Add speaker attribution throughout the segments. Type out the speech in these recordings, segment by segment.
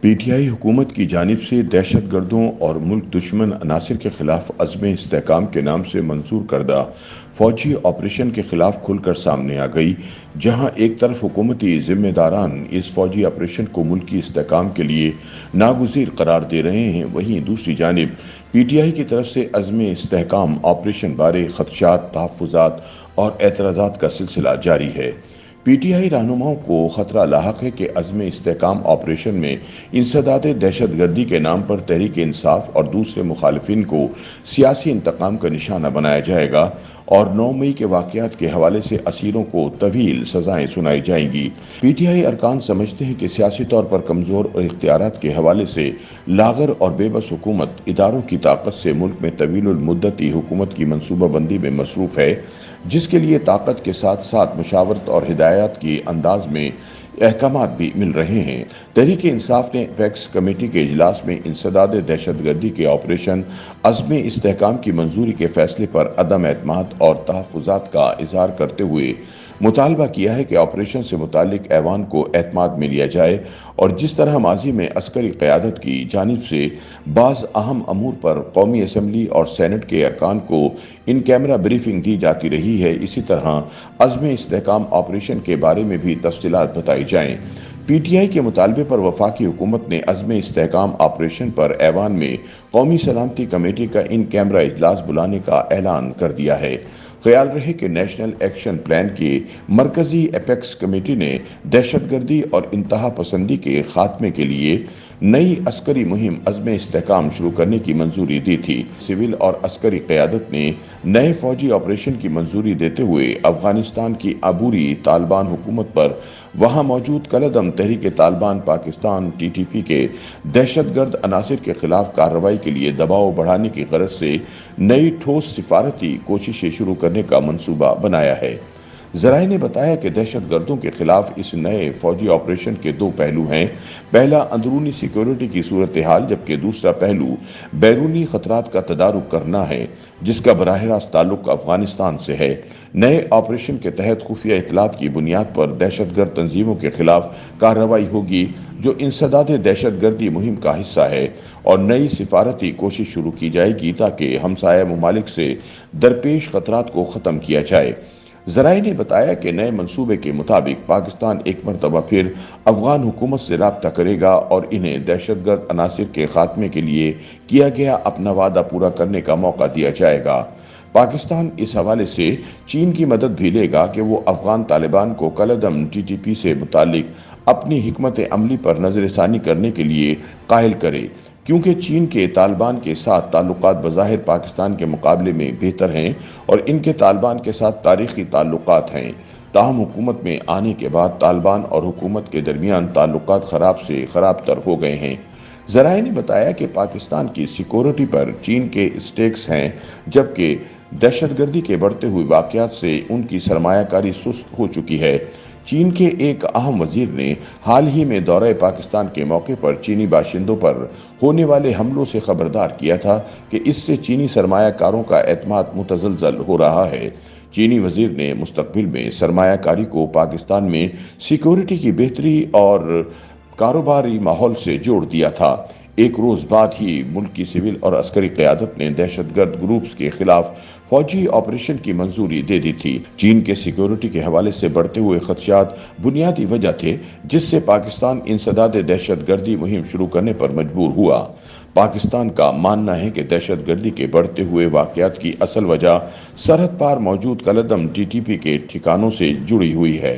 Speaker 1: PTI हुकूमत की जानिब से दहशतगर्दों और मुल्क दुश्मन अनासिर के खिलाफ अज़्म इस्तेहकाम के नाम से मंसूर करदा फौजी ऑपरेशन के खिलाफ खुलकर सामने आ गई। जहां एक तरफ हुकूमती जिम्मेदारान इस फौजी ऑपरेशन को मुल्की इस्तेहकाम के लिए नागुज़ीर करार दे रहे हैं, वहीं दूसरी जानिब पीटीआई की तरफ से अज़्म इस्तेहकाम ऑपरेशन बारे खदशात, तहफ़्फ़ुज़ात और एतराज़ात का सिलसिला जारी है। पीटीआई रहनुमाओं को खतरा लाहक है कि अज़्म इस्तेहकाम ऑपरेशन में इंसदाद दहशतगर्दी के नाम पर तहरीक इंसाफ और दूसरे मुखालिफिन को सियासी इंतकाम का निशाना बनाया जाएगा और 9 मई के वाक़यात के हवाले से असीरों को तवील सजाएं सुनाई जाएंगी। पीटीआई अरकान समझते हैं कि सियासी तौर पर कमज़ोर और इख्तियारात के हवाले से लागर और बेबस हुकूमत इदारों की ताकत से मुल्क में तवील मुद्दती हुकूमत की मनसूबाबंदी में मसरूफ़ है, जिसके लिए ताकत के साथ साथ मुशावरत और हिदायत की अंदाज में अहकामात भी मिल रहे हैं। तहरीक इंसाफ ने एपेक्स कमेटी के इजलास में इंसदाद दहशतगर्दी के ऑपरेशन अज़्म इस्तेहकाम की मंजूरी के फैसले पर अदम एतमाद और तहफ़्फ़ुज़ात का इज़हार करते हुए मुतालबा किया है कि ऑपरेशन से मुतालिक ऐवान को एतमाद में लिया जाए और जिस तरह माजी में अस्करी क़यादत की जानिब से बाज़ अहम अमूर पर कौमी असम्बली और सेनेट के अरकान को इन कैमरा ब्रीफिंग दी जाती रही है, इसी तरह अज़्म इस्तेहकाम ऑपरेशन के बारे में भी तफसीलात बताई जाएं। पीटीआई के मुतालबे पर वफाकी हुकूमत ने अज़्म इस्तेहकाम ऑपरेशन पर ऐवान में कौमी सलामती कमेटी का इन कैमरा इजलास बुलाने का ऐलान कर दिया है। ख्याल रहे कि नेशनल एक्शन प्लान की मरकजी एपेक्स कमेटी ने दहशतगर्दी और इंतहा पसंदी के खात्मे के लिए नई अस्करी मुहिम अज़्म इस्तेहकाम शुरू करने की मंजूरी दी थी। सिविल और अस्करी क़यादत ने नए फौजी ऑपरेशन की मंजूरी देते हुए अफगानिस्तान की अबूरी तालिबान हुकूमत पर वहां मौजूद कलदम तहरीक तालिबान पाकिस्तान टीटीपी के दहशतगर्द अनासिर के खिलाफ कार्रवाई के लिए दबाव बढ़ाने की गरज से नई ठोस सिफारती कोशिशें शुरू करने का मंसूबा बनाया है। ज़राए ने बताया कि दहशतगर्दों के खिलाफ इस नए फौजी ऑपरेशन के 2 पहलू हैं। पहला अंदरूनी सिक्योरिटी की सूरत हाल, जबकि दूसरा पहलू बैरूनी खतरात का तदारुक करना है, जिसका बराह रास्त ताल्लुक अफगानिस्तान से है। नए ऑपरेशन के तहत खुफिया इतलात की बुनियाद पर दहशतगर्द तंजीमों के खिलाफ कार्रवाई होगी जो इंसदाद दहशतगर्दी मुहिम का हिस्सा है, और नई सिफारती कोशिश शुरू की जाएगी ताकि हमसाया ममालिक से दरपेश खतरात को ख़त्म किया जाए। ज़राए ने बताया कि नए मंसूबे के मुताबिक पाकिस्तान एक मरतबा फिर अफगान हुकूमत से राब्ता करेगा और इन्हें दहशतगर्द अनासिर के खात्मे के लिए किया गया अपना वादा पूरा करने का मौका दिया जाएगा। पाकिस्तान इस हवाले से चीन की मदद भी लेगा कि वो अफगान तालिबान को कलदम टीटीपी से मुतालिक अपनी हिकमत अमली पर नजरसानी करने के लिए कायल करे, क्योंकि चीन के तालिबान के साथ ताल्लुकात बज़ाहिर पाकिस्तान के मुकाबले में बेहतर हैं और इनके तालिबान के साथ तारीखी ताल्लुकात हैं। ताहम हुकूमत में आने के बाद तालिबान और हुकूमत के दरमियान ताल्लुकात खराब से खराब तर हो गए हैं। ज़राए ने बताया कि पाकिस्तान की सिक्योरिटी पर चीन के स्टेक्स हैं, जबकि दहशतगर्दी के बढ़ते हुए वाक़यात से उनकी सरमायाकारी सुस्त हो चुकी है। चीन के एक अहम वजीर ने हाल ही में दौरे पाकिस्तान के मौके पर चीनी बाशिंदों पर होने वाले हमलों से खबरदार किया था कि इससे चीनी सरमायाकारों का एतमाद मुतज़लज़ल हो रहा है। चीनी वजीर ने मुस्तकबिल में सरमायाकारी को पाकिस्तान में सिक्योरिटी की बेहतरी और कारोबारी माहौल से जोड़ दिया था। एक रोज बाद ही मुल्क की सिविल और अस्करी क़यादत ने दहशतगर्द ग्रुप्स के खिलाफ फौजी ऑपरेशन की मंजूरी दे दी थी। चीन के सिक्योरिटी के हवाले से बढ़ते हुए खदशात बुनियादी वजह थे, जिससे पाकिस्तान इंसदाद दहशतगर्दी मुहिम शुरू करने पर मजबूर हुआ। पाकिस्तान का मानना है कि दहशतगर्दी के बढ़ते हुए वाक़यात की असल वजह सरहद पार मौजूद कलदम टीटीपी के ठिकानों से जुड़ी हुई है।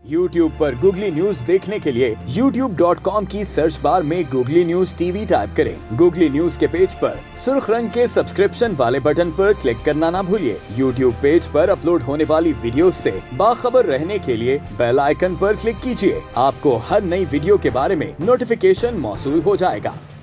Speaker 2: YouTube पर गूगली न्यूज देखने के लिए youtube.com की सर्च बार में गूगली न्यूज टीवी टाइप करें। गूगली न्यूज के पेज पर सुर्ख रंग के सब्सक्रिप्शन वाले बटन पर क्लिक करना ना भूलिए। YouTube पेज पर अपलोड होने वाली वीडियोस से बाखबर रहने के लिए बेल आइकन पर क्लिक कीजिए। आपको हर नई वीडियो के बारे में नोटिफिकेशन मौसूल हो जाएगा।